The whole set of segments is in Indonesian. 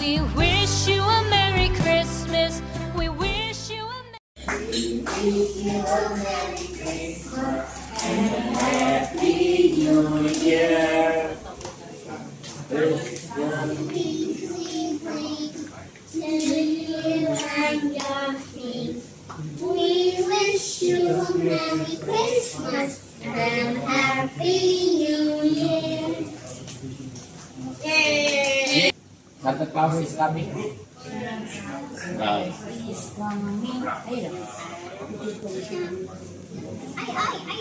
We wish you a Merry Christmas. We wish you a Merry Christmas and a Happy New Year. We wish you a Merry Christmas and Happy New Year. Yay! Santa Claus is coming. I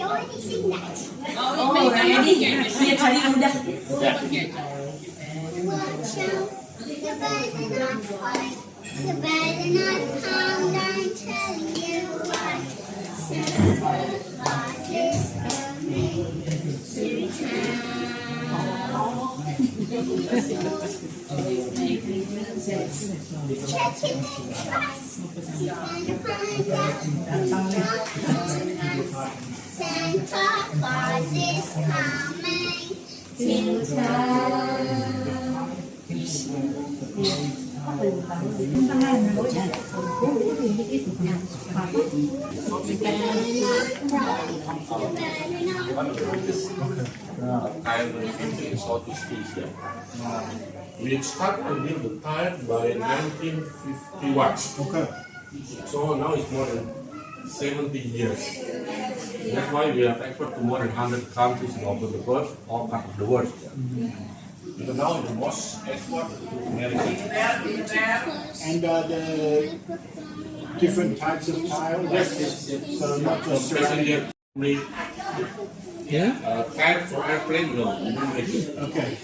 already sing that. Oh, ready? Iya tadi udah. Watch out, the birds are not quiet. The birds are not calm. I'm telling you why. Santa Claus is coming to town. Checking the trust. He's gonna find out who's talking tonight. Santa Claus is coming to town. In Southeast Asia. We started to build the tile by 1951. Okay. So now it's more than 70 years. That's why we have export to more than 100 countries all over the world, all parts of the world. Because now the most export to America. And the different types of tile? Yes. So not just ceramic. Tile for airplane, no, we don't make it. Okay.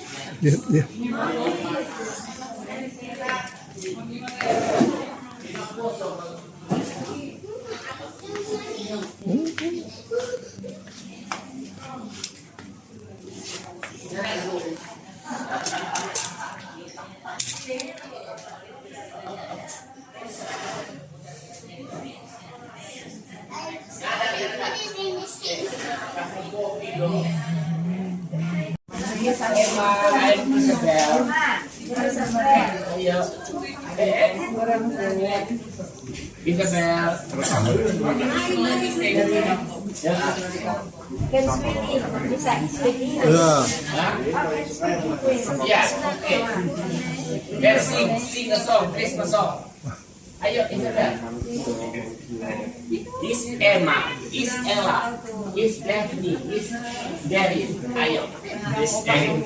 Let's sing a song, Christmas song. Ayo, Isabel. Is Emma, is Ella, is Daphne, is Darren. Ayo, is Darren.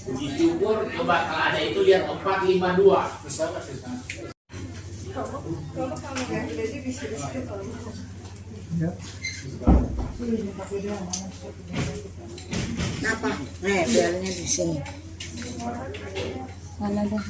Puji syukur, coba kalau ada itu lihat 452. Kenapa? Belnya di sini. Mana dah?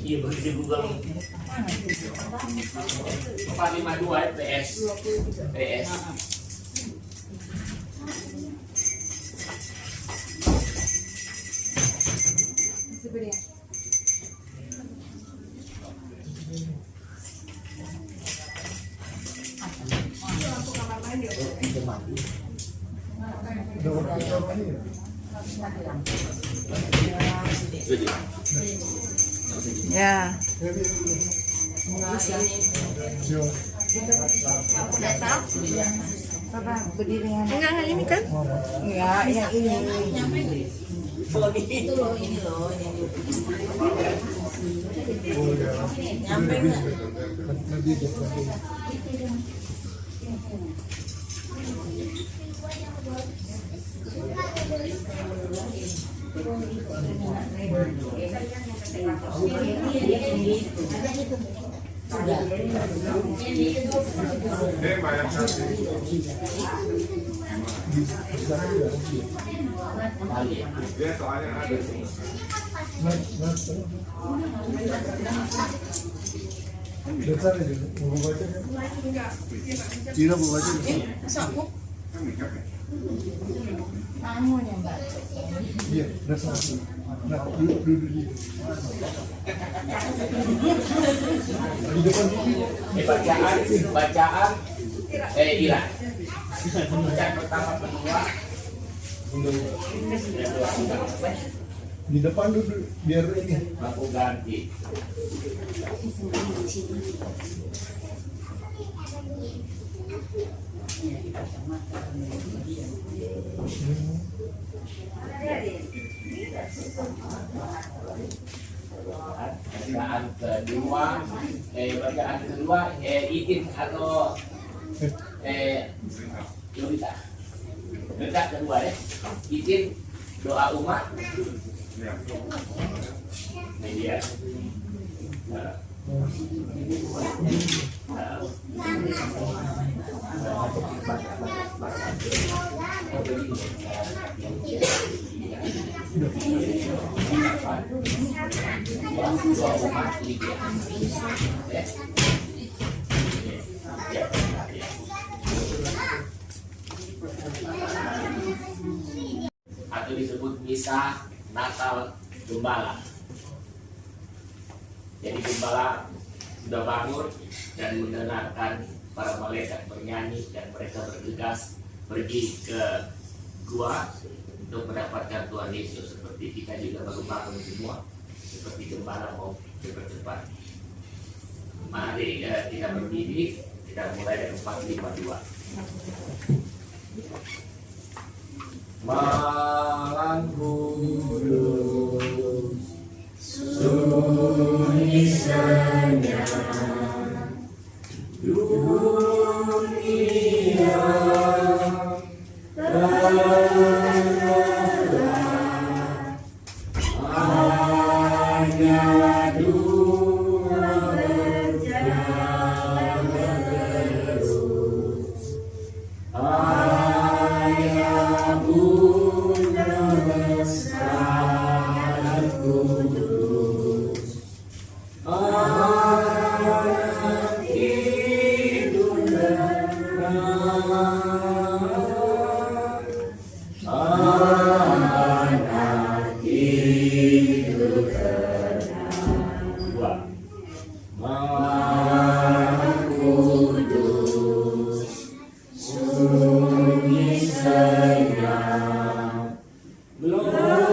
Iya, begitu di Google 452 PS. Ya. Papa berdiri enggak ini kan? Enggak, yang ini. Itu loh, ini loh. Nyampe enggak? Dia soalnya ada. Tidak mau baca. Iya, dasar. Nah, dulu. Di depan Bacaan Ira. Bacaan pertama kedua. di depan dulu biar ini. Aku ganti. Bacaan kedua izin atau Yulita. Bacaan kedua ya, izin doa umat. Ini dia. Doa umat ini dia. Atau disebut misa Natal Gembala. Jadi gembala sudah bangun dan mendengarkan para malaikat bernyanyi dan mereka bergegas pergi ke gua untuk mendapatkan Tuhan Yesus. Seperti kita juga baru bangun semua, seperti gembala mau cepat-cepat. Mari kita berdiri, kita mulai dari 452. Malam kudus, sunyi senyap, dunia terlelap, hanya dua berjalan terus. Ayah Bunda besar kudus, anak hidup terang, anak hidup terang. Maha Kudus, sunyi senyap, Gloria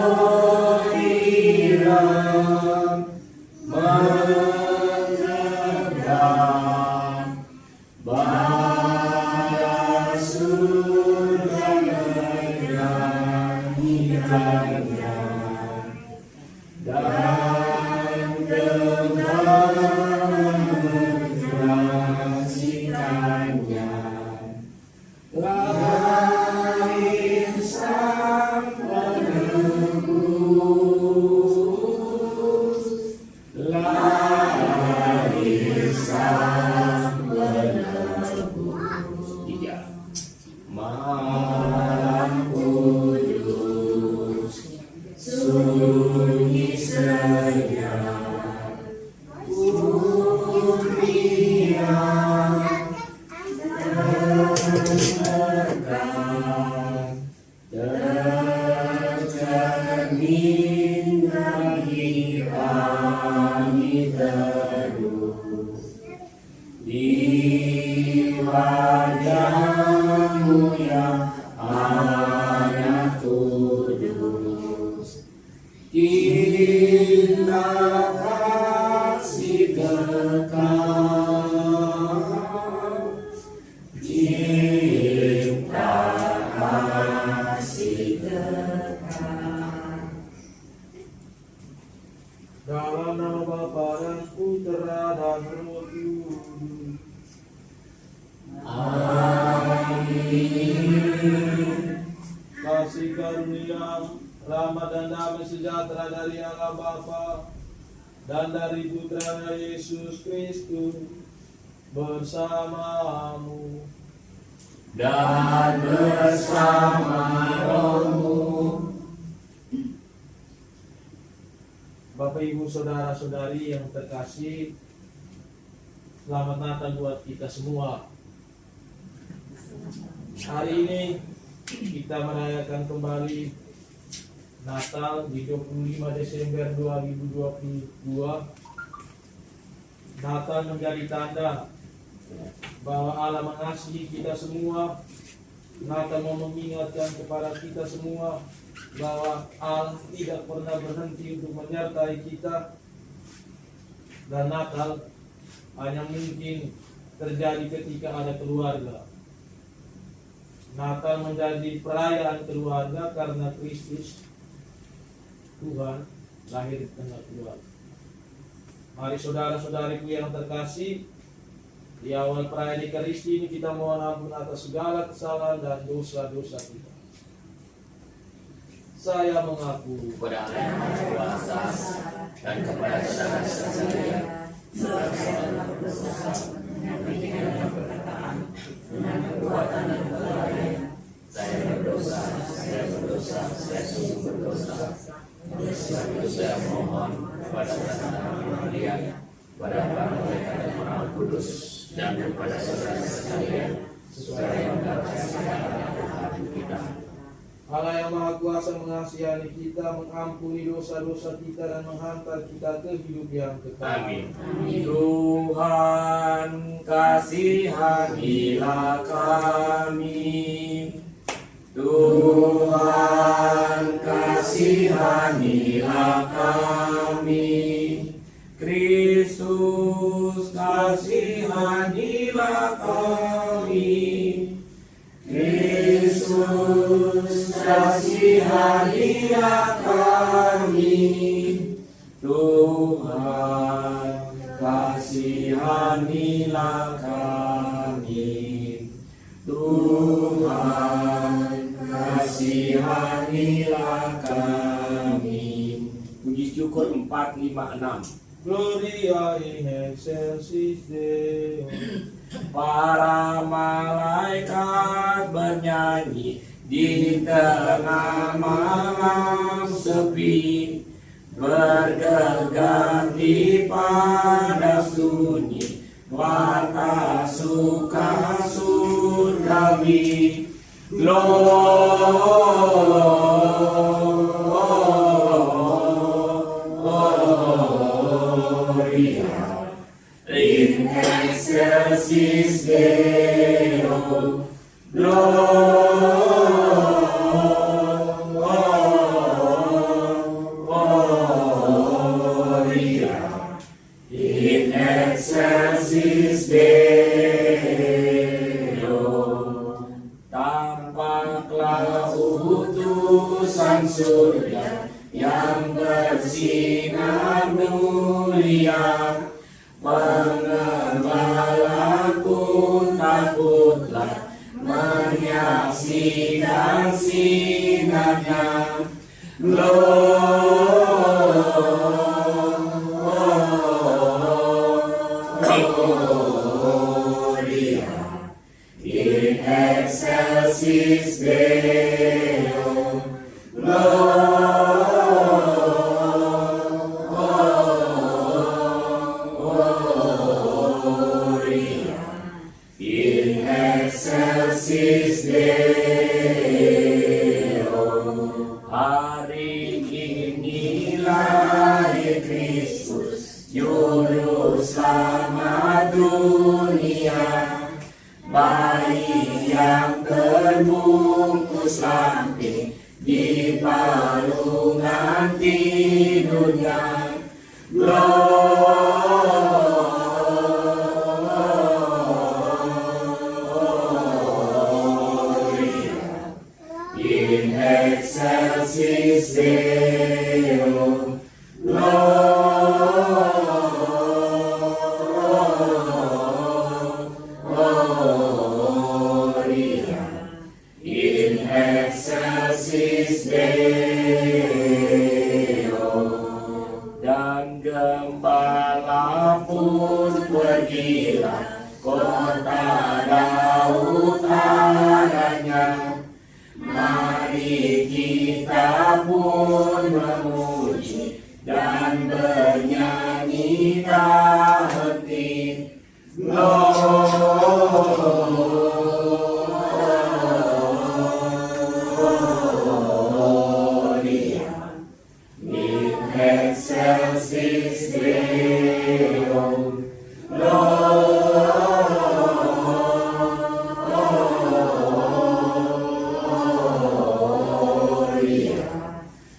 menggegam, bara surga menyanyikannya, dan gembala menyaksikannya. Lahir sang penebus, lahir sang penebus. Tiga. Malam kudus, sunyi senyap, dunia tercermin dari kami terus di wajahmu yang anak kudus, cinta kasih kekal, cinta kasih kekal. Dalam nama Bapa dan Putra dan Roh Kudus. Amin. Kasih karunia, rahmat dan damai sejahtera dari Allah Bapa dan dari Putranya Yesus Kristus bersamamu. Dan bersama rohmu. Bapak Ibu Saudara-saudari yang terkasih, selamat Natal buat kita semua. Hari ini kita merayakan kembali Natal di 25 Desember 2022. Natal menjadi tanda bahwa Allah mengasihi kita semua. Natal mau mengingatkan kepada kita semua bahwa Allah tidak pernah berhenti untuk menyertai kita, dan Natal hanya mungkin terjadi ketika ada keluarga. Natal menjadi perayaan keluarga karena Kristus Tuhan lahir di tengah keluarga. Mari saudara-saudariku yang terkasih, di awal perayaan Ekaristi ini kita mohon ampun atas segala kesalahan dan dosa-dosa kita. Saya mengaku Kepada Allah yang Maha Kuasa dan kepada saudara-saudara sekalian, segala dosa yang pikiran dan perkataan, dengan perbuatan dan kelalaian, saya berdosa, saya sungguh berdosa. Oleh sebab itu saya mohon kepada saudara sekalian, kepada para malaikat dan para kudus, dan kepada saudara sekalian, supaya membalaskan segala hati kita. Allah yang Maha Kuasa mengasihani kita, mengampuni dosa-dosa kita, dan menghantar kita ke hidup yang kekal. Amin. Tuhan kasihanilah kami. Tuhan kasihanilah kami. Kristus kasihanilah kami. Kristus kasihanilah kami. Tuhan kasihanilah kami. Tuhan kasihanilah kami. Puji syukur 456. Gloria in excelsis Deo. Para malaikat bernyanyi di tengah malam sepi, bergegar di padang sunyi, warta suka surgawi. Gloria in excelsis Deo. Gloria in excelsis Deo. Tampaklah utusan surga yang bersinar mulia. Pengembala pun takutlah menyaksikan sinarnya. Gloria in excelsis Deo. In excelsis Deo. Hari ini lahir Kristus, Juru Selamat dunia. Bayi yang terbungkus lampin di palungan tidurnya. In excelsis Deo. Gloria in excelsis Deo. Dan gembala kota Daud adanya. Mari kita pun memuji dan bernyanyi tak henti. Gloria in excelsis Deo. Gloria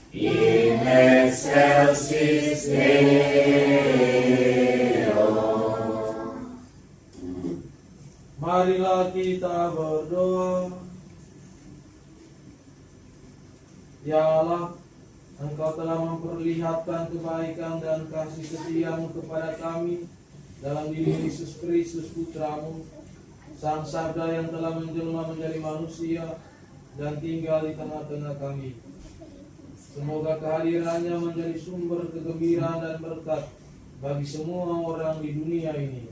in excelsis Deo. Marilah kita berdoa. Ya Allah, Engkau telah memperlihatkan kebaikan dan kasih setiamu kepada kami dalam diri Yesus Kristus Putramu, Sang Sabda yang telah menjelma menjadi manusia dan tinggal di tengah-tengah kami. Semoga kehadirannya menjadi sumber kegembiraan dan berkat bagi semua orang di dunia ini.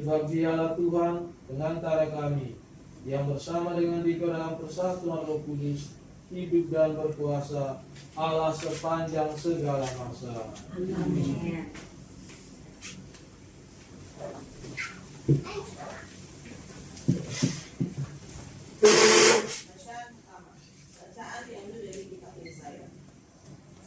Sebab Dialah Tuhan pengantara kami, yang bersama dengan Dikau dalam persatuan Roh Kudus, hidup dan berkuasa Allah sepanjang segala masa. Amin. Bacaan diambil dari kitab Yesaya.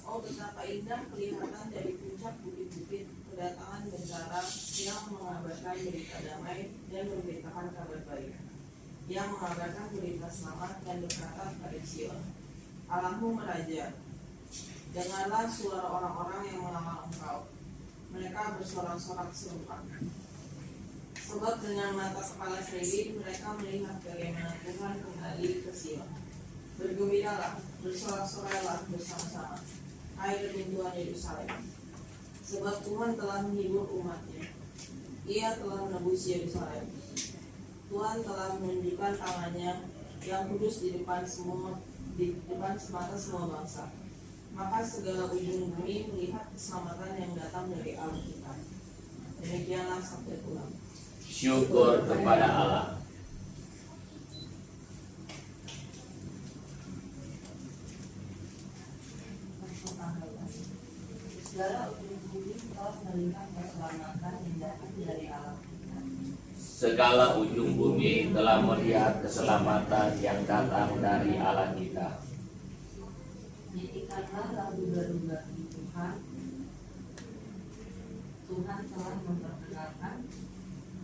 Oh, betapa indah kelihatan dari puncak bukit-bukit kedatangan bentara yang mengabarkan berita damai dan memberitakan kabar baik, yang mengabarkan berita selamat dan berkata pada Sion, Allahmu meraja. Dengarlah suara orang-orang yang mengamal Engkau, mereka bersorak-sorak serupa. Sebab dengan mata kepala sendiri mereka melihat bagaimana Tuhan kembali ke Sion. Bergembiralah, bersorak-sorailah bersama-sama, hai reruntuhan Yerusalem. Sebab Tuhan telah menghibur umat-Nya. Ia telah menebus Yerusalem. Tuhan telah menunjukkan tangannya yang kudus di depan semata semua bangsa. Maka segala ujung bumi melihat keselamatan yang datang dari Allah kita. Demikianlah sabda Tuhan. Syukur kepada Allah. Segala ujung bumi telah melihat keselamatan yang datang dari Allah kita. Segala ujung bumi telah melihat keselamatan yang datang dari Allah kita. Nyanyikanlah lagu baru bagi Tuhan. Tuhan telah memperkenalkan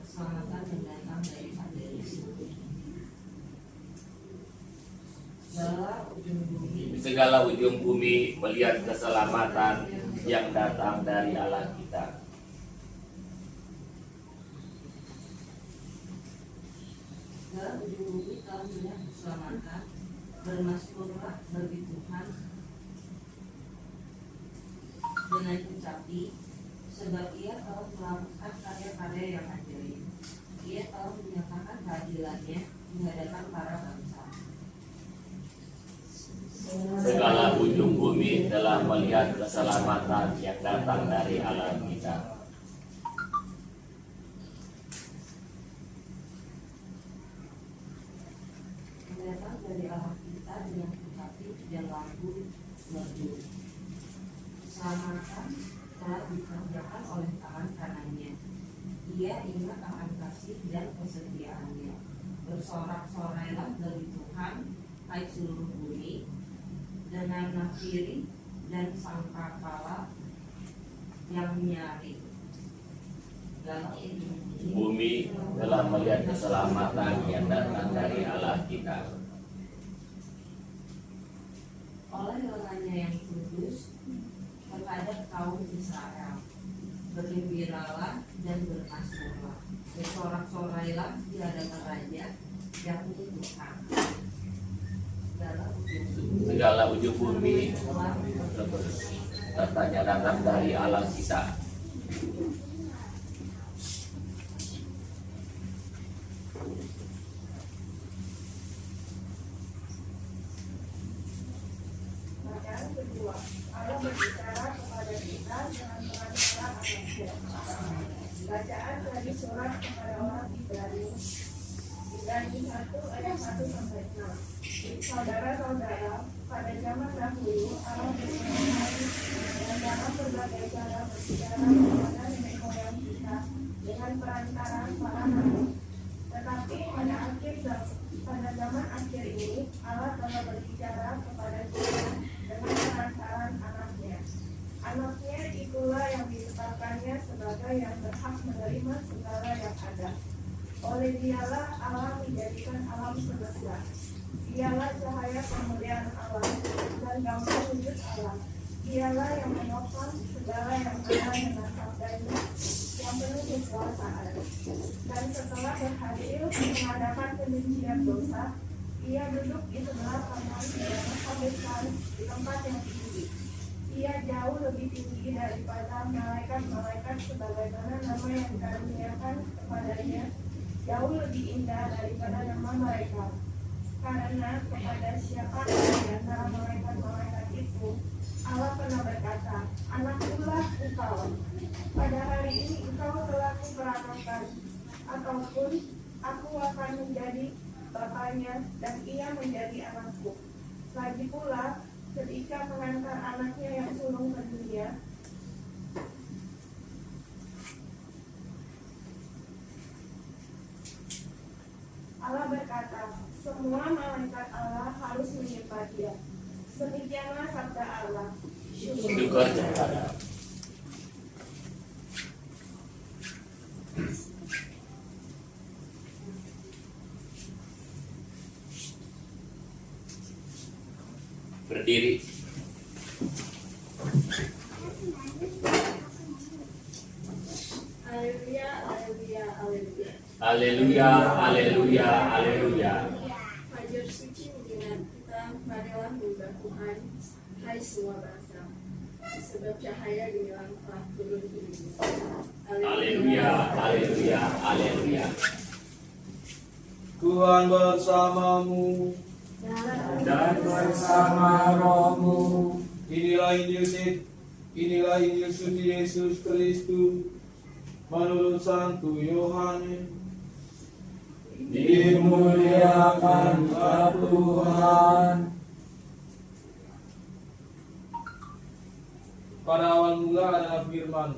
keselamatan yang datang daripada Yesus. Segala ujung bumi melihat keselamatan yang datang dari Allah kita. Segala ujung bumi telah melihat keselamatan. Bermasmurlah bagi Tuhan dengan ucapi, sebab Ia telah melakukan karya-karya yang ajaib. Ia telah menyatakan keadilannya di hadapan para bangsa. Segala ujung bumi telah melihat keselamatan yang datang dari Allah kita. Datang dari Allah kita dengan ucapi dan lagu merdu. Keselamatan telah dikerjakan oleh tangan kanannya. Ia ingat akan kasih dan kesetiaannya. Bersorak-sorailah dari Tuhan, hai seluruh bumi, dengan nafiri dan sangkakala yang nyari. Bumi telah melihat keselamatan yang datang dari Allah kita. Oleh lengannya yang kudus kepada kaum Israel, bergembiralah dan bermasmurlah, bersorak-sorailah di hadapan Raja, yakni Tuhan. Segala ujung bumi katanya datang dari Allah kita. Bacaan kedua, Allah berbicara kepada kita dengan pengajaran anak. Bacaan dari surat kepada orang Ibrani 1 ayat 1 sampai 6. Saudara-saudara, pada zaman dahulu Allah berfirman dan dalam berbagai cara berbicara kepada nenek moyang kita dengan perantaraan para nabi. Tetapi pada zaman akhir ini Allah telah berbicara kepada kita dengan perantaraan anaknya. Anaknya itulah yang ditetapkannya sebagai yang berhak menerima segala yang ada. Oleh dialah Allah menjadikan alam semesta. Dialah cahaya kemuliaan Allah dan gambar wujud Allah. Dialah yang menopang segala yang ada dengan sabdanya yang penuh kekuasaan. Dan setelah berhasil menghadapan penyucian dosa, ia duduk di sebelah kanan dan menghabiskan di tempat yang tinggi. Ia jauh lebih tinggi daripada malaikat-malaikat sebagaimana nama yang dikaruniakan kepadanya jauh lebih indah daripada nama mereka. Karena kepada siapa di antara malaikat-malaikat itu Allah pernah berkata, "Anakkulah engkau. Pada hari ini engkau telah kuperanakan," ataupun "Aku akan menjadi bapaknya dan ia menjadi anakku." Lagi pula ketika mengantar anaknya yang sulung ke dunia, Allah berkata, "Semua malaikat Allah harus menyembah Dia." Demikianlah sabda Allah. Syukur kepada Allah. Berdiri. Haleluya, haleluya, haleluya. Haleluya, haleluya, haleluya. Fajar suci mengingat kita, marilah menyembah Tuhan, hai semua bangsa, sebab cahaya gemilang telah turun di bumi. Haleluya, haleluya, haleluya. Tuhan bersamamu. Dan bersama rohmu. Inilah Injil suci Yesus Kristus menurut Santo Yohanes. Dimuliakan Tuhan. Pada awal mula adalah firman.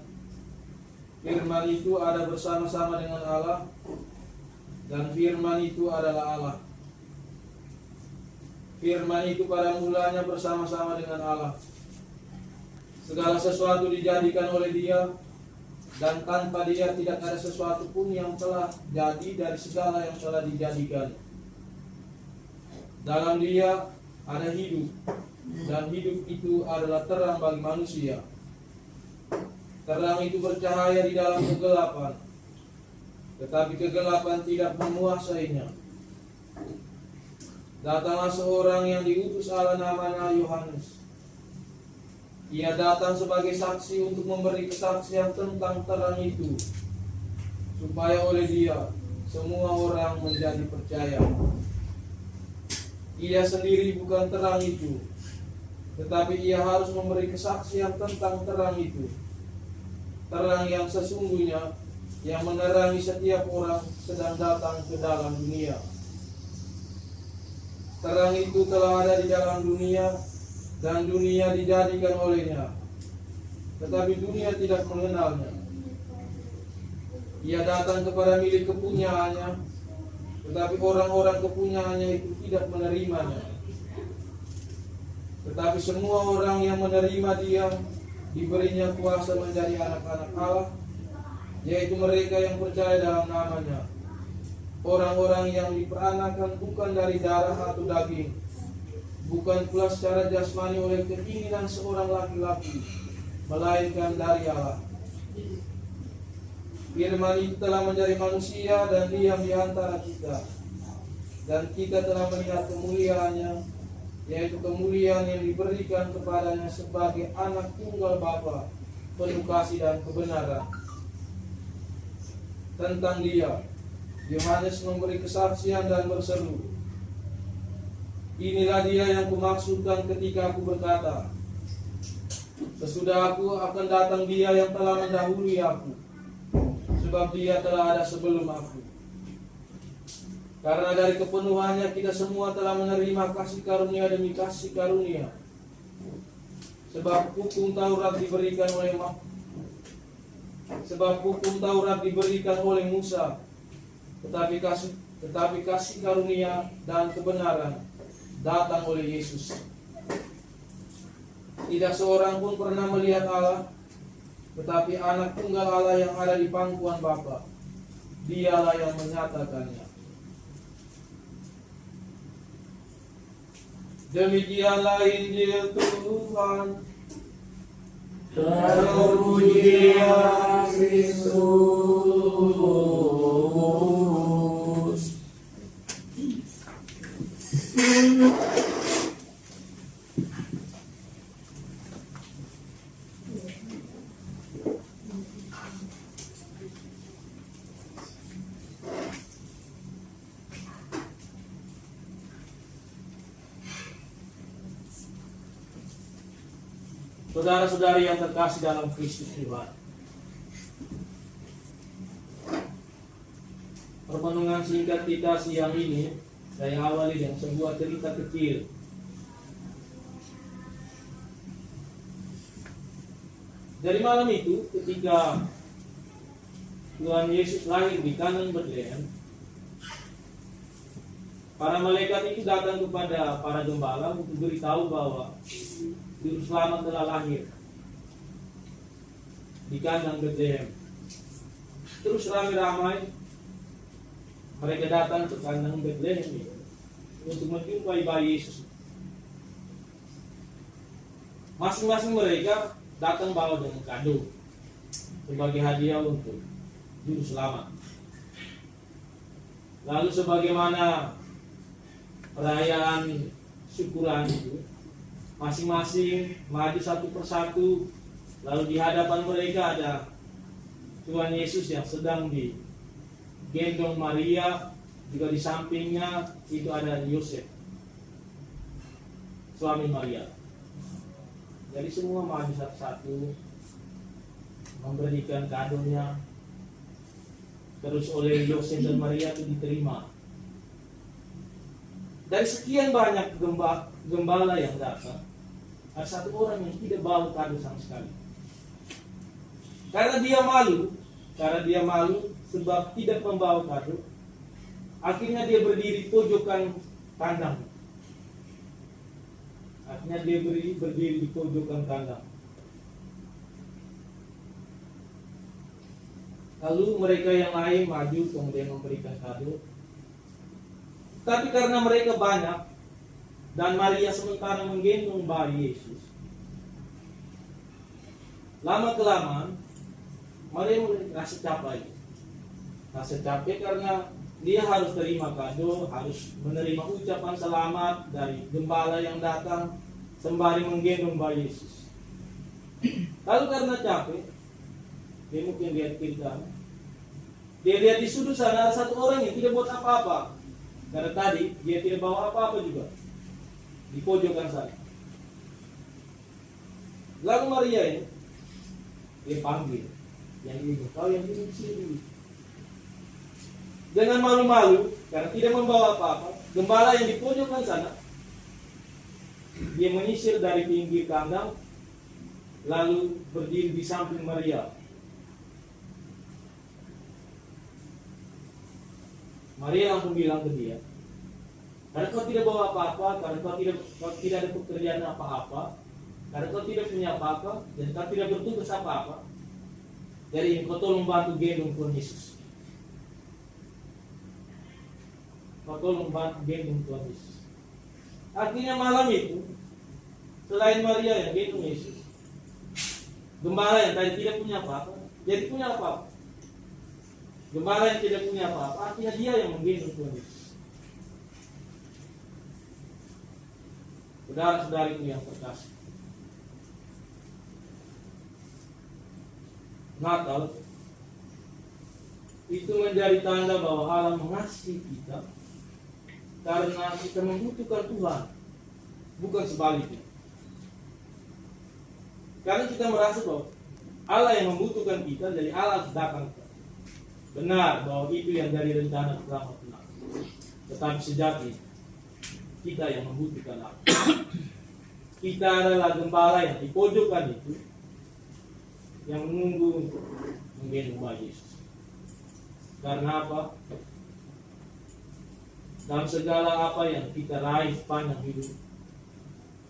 Firman itu ada bersama-sama dengan Allah, dan firman itu adalah Allah. Firman itu pada mulanya bersama-sama dengan Allah. Segala sesuatu dijadikan oleh Dia, dan tanpa Dia tidak ada sesuatu pun yang telah jadi dari segala yang telah dijadikan. Dalam Dia ada hidup, dan hidup itu adalah terang bagi manusia. Terang itu bercahaya di dalam kegelapan, tetapi kegelapan tidak menguasainya. Datanglah seorang yang diutus Allah, namanya Yohanes. Ia datang sebagai saksi untuk memberi kesaksian tentang terang itu, supaya oleh Dia semua orang menjadi percaya. Ia sendiri bukan terang itu, tetapi ia harus memberi kesaksian tentang terang itu. Terang yang sesungguhnya, yang menerangi setiap orang sedang datang ke dalam dunia. Terang itu telah ada di dalam dunia, dan dunia dijadikan olehnya, tetapi dunia tidak mengenalnya. Ia datang kepada milik kepunyaannya, tetapi orang-orang kepunyaannya itu tidak menerimanya. Tetapi semua orang yang menerima Dia, diberinya kuasa menjadi anak-anak Allah, yaitu mereka yang percaya dalam namanya. Orang-orang yang diperanakan bukan dari darah atau daging, bukan pula secara jasmani oleh keinginan seorang laki-laki, melainkan dari Allah. Firman itu telah menjadi manusia dan diam di antara kita, dan kita telah melihat kemuliaannya, yaitu kemuliaan yang diberikan kepadanya sebagai anak tunggal Bapa, penuh kasih dan kebenaran. Tentang Dia, Yohanes memberi kesaksian dan berseru, "Inilah Dia yang kumaksudkan ketika aku berkata, sesudah aku akan datang Dia yang telah mendahului aku, sebab Dia telah ada sebelum aku." Karena dari kepenuhannya kita semua telah menerima kasih karunia demi kasih karunia. Sebab hukum Taurat diberikan oleh Musa, tetapi kasih karunia dan kebenaran datang oleh Yesus. Tidak seorang pun pernah melihat Allah, tetapi Anak Tunggal Allah yang ada di pangkuan Bapa, Dialah yang menyatakannya. Demikianlah Injil Tuhan. Terpujilah Kristus. Saudara-saudari yang terkasih dalam Kristus Tuhan, permenungan singkat kita siang ini saya awali dengan sebuah cerita kecil. Dari malam itu, ketika Tuhan Yesus lahir di kandang Betlehem, para malaikat itu datang kepada para gembala untuk beritahu bahwa Juru Selamat telah lahir di kandang Betlehem. Terus ramai-ramai mereka datang ke kandang Betlehem untuk menjumpai bayi Yesus. Masing-masing mereka datang bawa dengan kado sebagai hadiah untuk Juru Selamat. Lalu sebagaimana perayaan syukuran itu, masing-masing maju satu persatu, lalu di hadapan mereka ada Tuhan Yesus yang sedang digendong Maria, juga di sampingnya itu ada Yosef, suami Maria. Jadi semua maju satu-satu memberikan kadonya, terus oleh Yosef dan Maria itu diterima. Dari sekian banyak gembala yang datang, ada satu orang yang tidak bawa kado sama sekali. Karena dia malu sebab tidak membawa kado, akhirnya dia berdiri pojokan kandang. Berdiri di pojokan kandang. Lalu mereka yang lain maju kemudian memberikan kado. Tapi karena mereka banyak dan Maria sementara menggendong bayi Yesus, lama-kelamaan Maria merasa capek. Rasa capek karena dia harus terima kado, harus menerima ucapan selamat dari gembala yang datang sembari menggendong bayi Yesus. Lalu karena capek, dia mungkin lihat kita. Dia lihat di sudut sana ada satu orang yang tidak buat apa-apa. Karena tadi dia tidak bawa apa-apa juga. Di pojokan sana. Lalu Maria ini dia panggil yang ini, kau yang ini di sini dulu. Dengan malu-malu karena tidak membawa apa-apa, gembala yang di pojokan sana dia menyisir dari pinggir kandang lalu berdiri di samping Maria. Maria langsung bilang ke dia, karena kau tidak bawa apa-apa, karena kau tidak ada pekerjaan apa-apa, karena kau tidak punya apa-apa, dan kau tidak bertugas apa-apa, jadi kau tolong bantu gendong Tuhan Yesus. Kau tolong bantu gendong Tuhan Yesus. Akhirnya malam itu, selain Maria yang gendong Yesus, gembala yang tadi tidak punya apa-apa, jadi punya apa-apa. Gembala yang tidak punya apa-apa, akhirnya dia yang menggendong Tuhan Yesus. Saudara-saudariku yang terkasih, Natal itu menjadi tanda bahwa Allah mengasihi kita karena kita membutuhkan Tuhan, bukan sebaliknya. Karena kita merasa bahwa Allah yang membutuhkan kita, jadi Allah harus datang. Benar bahwa itu yang dari rencana Tetapi sejati kita yang membutuhkan Allah. Kita adalah gembala yang di pojokan itu, yang menunggu untuk menggendong bayi Yesus. Karena apa? Dalam segala apa yang kita raih sepanjang hidup,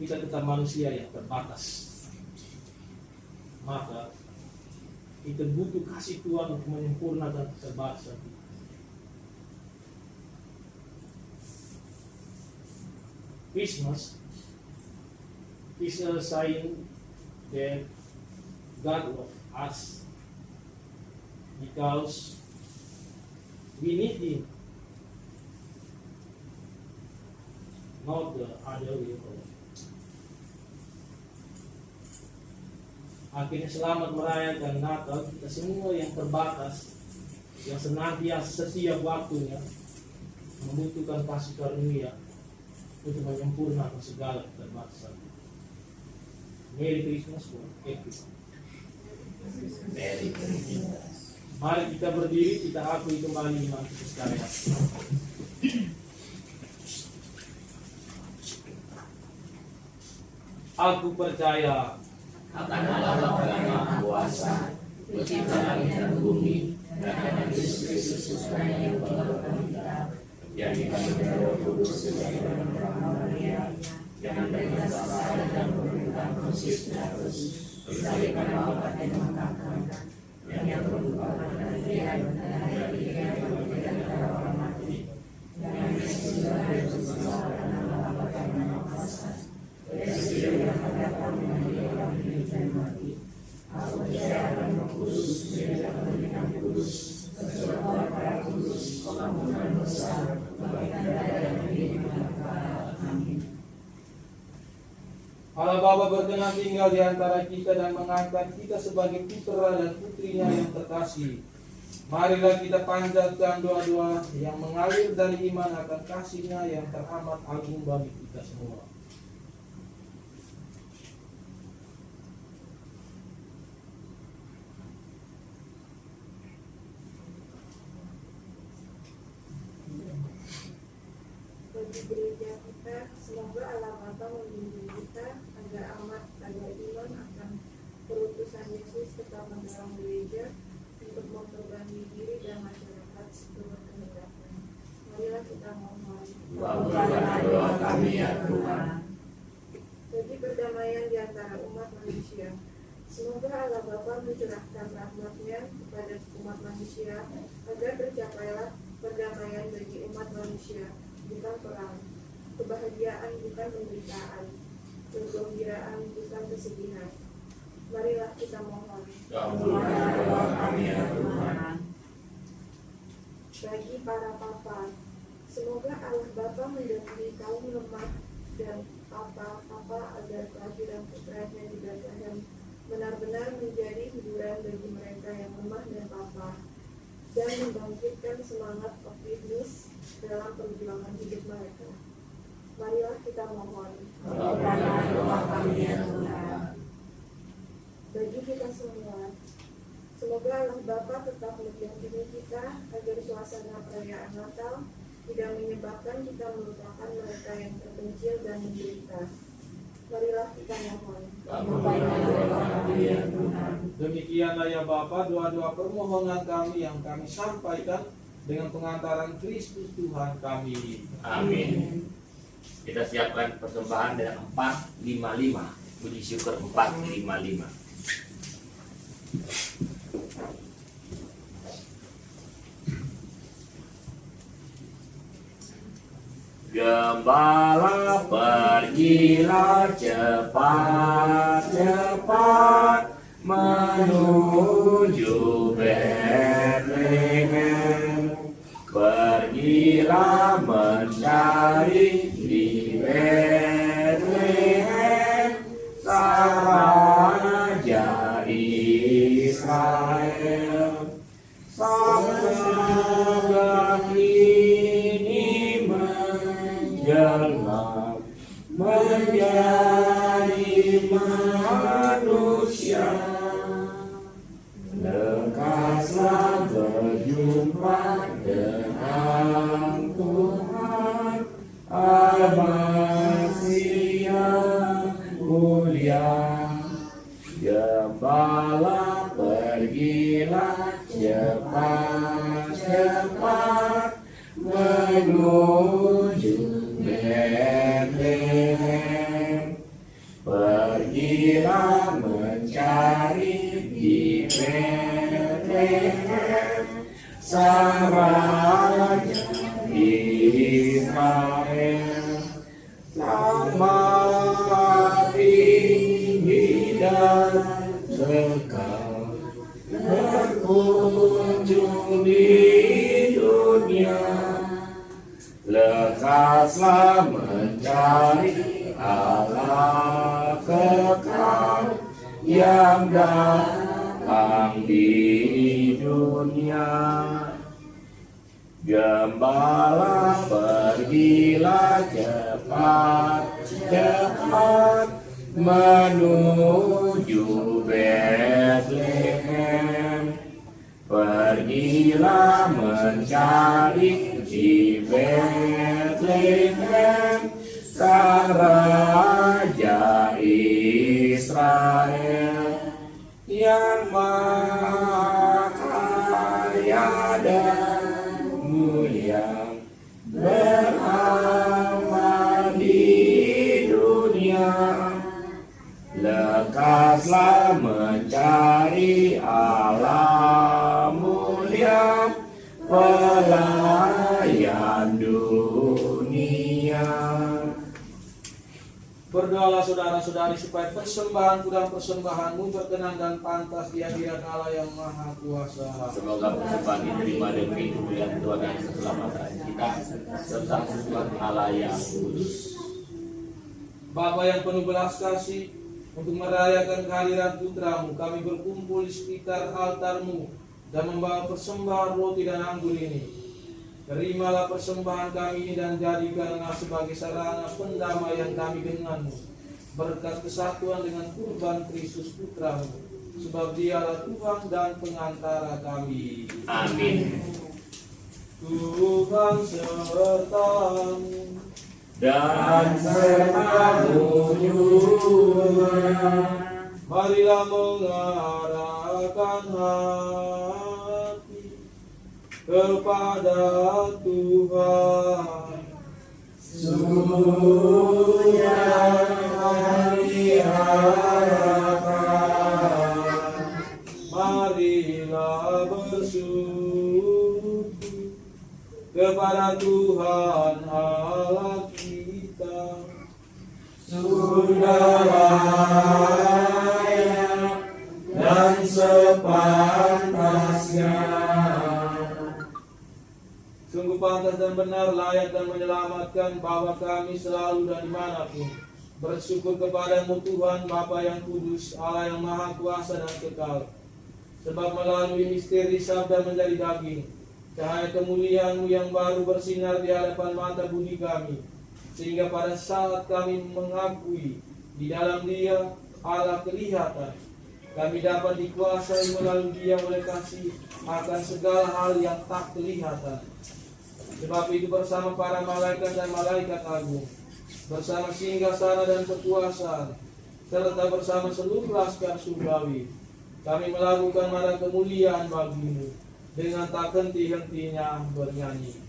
kita tetap manusia yang terbatas. Maka kita butuh kasih Tuhan untuk menyempurnakan keterbatasan kita. Christmas is a sign that God loves us because we need Him, not the other way around. Akhirnya selamat merayakan Natal kita semua yang terbatas, yang senantiasa setiap waktunya membutuhkan kasih karunia untuk menyempurnakan segala keterbatasan. Merry Christmas for everyone. Merry Christmas. Mari kita berdiri, kita akui kembali iman kita sekalian. Aku percaya Akan Allah Bapa yang Maha Kuasa, pencipta langit dan bumi, dan akan Yesus Kristus Tuhan yang mengorbankan kita, yang dikandung dari Roh Kudus sebagai Bapa Maria, yang memberikan kasih dan memberikan Yesus Kristus, disalikan Bapa dan mengangkat, yang berubah dari dia yang memberikan kepada orang mati, yang Yesus dari bersama dengan Bapa dan Maha Kuasa, Yesus yang menghadapkan orang hidup dan mati. Aku percaya akan Roh Kudus, dengan pemberian kudus, sesuatu para kudus, pengampunan dosa, kebaikan dan kehidupan kekal. Amin. Allah Bapa berkenan tinggal di antara kita dan mengangkat kita sebagai putra dan putrinya yang terkasih. Marilah kita panjatkan doa-doa yang mengalir dari iman akan kasih-Nya yang teramat agung bagi kita semua. Bagi gereja kita, semoga Allah Bapa membimbing kita agar amat agar iman akan perutusan Yesus tetap mendorong gereja untuk memperbaiki diri dan masyarakat seturut kehendaknya. Marilah kita mohon. Kabulkanlah doa kami ya Tuhan. Bagi perdamaian di antara umat manusia, semoga Allah Bapa mencurahkan rahmat-Nya kepada umat manusia agar tercapailah perdamaian bagi umat manusia, bukan perang, kebahagiaan bukan penderitaan, kegembiraan bukan kesedihan. Marilah kita mohon. Kabulkanlah doa kami ya Tuhan. Bagi para papa, semoga Allah Bapa mendampingi kaum lemah dan papa agar kelahiran putranya di Bethlehem benar-benar menjadi hiburan bagi mereka yang lemah dan papa, dan membangkitkan semangat optimis dalam perjuangan hidup mereka. Marilah kita mohon. Kabulkanlah doa kami ya Tuhan. Bagi kita semua, semoga Allah Bapa tetap mendampingi kita agar suasana perayaan Natal tidak menyebabkan kita melupakan mereka yang terpencil dan menderita. Marilah kita mohon. Kabulkanlah doa kami ya Tuhan. Demikianlah ya Bapa doa-doa permohonan kami yang kami sampaikan dengan pengantaran Kristus Tuhan kami. Amin. Kita siapkan persembahan dengan 455. Puji syukur 455. Gembala pergilah cepat-cepat menuju Bethlehem. Pergilah mencari di Bethlehem sang raja Israel. Sang Raja ini menjelma menjadi manusia. Lekaslah berjumpa dengan Tuhan. Masih yang mulia, Gembala pergilah cepat-cepat menuju Betlehem. Pergilah mencari di Betlehem Sang Raja Israel. Selamat tinggi dan kekal berkunjung di dunia. Lekaslah mencari Allah kekal yang datang di dunia. Gembala pergilah cepat-cepat menuju Betlehem. Pergilah mencari di Betlehem Sang Raja Israel yang maha kaya dan mulia, beramal di dunia. Lekaslah mencari Allah mulia, pelayan dunia. Berdoalah saudara-saudari supaya persembahanku dan persembahanmu berkenan dan pantas di hadirat Allah yang Maha Kuasa. Semoga persembahan diterima demi kemuliaan Tuhan dan keselamatan kita, serta Tuhan Allah yang kudus. Bapa yang penuh belas kasih, untuk merayakan kehadiran putramu, kami berkumpul di sekitar altarmu dan membawa persembahan roti dan anggur ini. Terimalah persembahan kami ini dan jadikanlah sebagai sarana pendamaian kami denganmu, berkat kesatuan dengan kurban Kristus putramu, sebab dialah Tuhan dan pengantara kami. Amin. Tuhan sertamu Dan sertamu juga, marilah mengarahkan hati kepada Tuhan. sungguh yang kami harapkan. Marilah bersyukur kepada Tuhan Allah kita. Sudah layak dan sepantasnya. Sungguh pantas dan benar, layak dan menyelamatkan bahwa kami selalu dan dimanapun bersyukur kepadamu Tuhan, Bapa yang kudus, Allah yang maha kuasa dan kekal. Sebab melalui misteri sabda menjadi daging, cahaya kemuliaan-Mu yang baru bersinar di hadapan mata budi kami, sehingga pada saat kami mengakui di dalam Dia Allah kelihatan, kami dapat dikuasai melalui Dia oleh kasih akan segala hal yang tak kelihatan. Sebab itu bersama para malaikat dan malaikat agung, bersama singgasana dan kekuasaan, serta bersama seluruh laskar surgawi, kami melakukan marah kemuliaan bagi-Mu dengan tak henti-hentinya bernyanyi.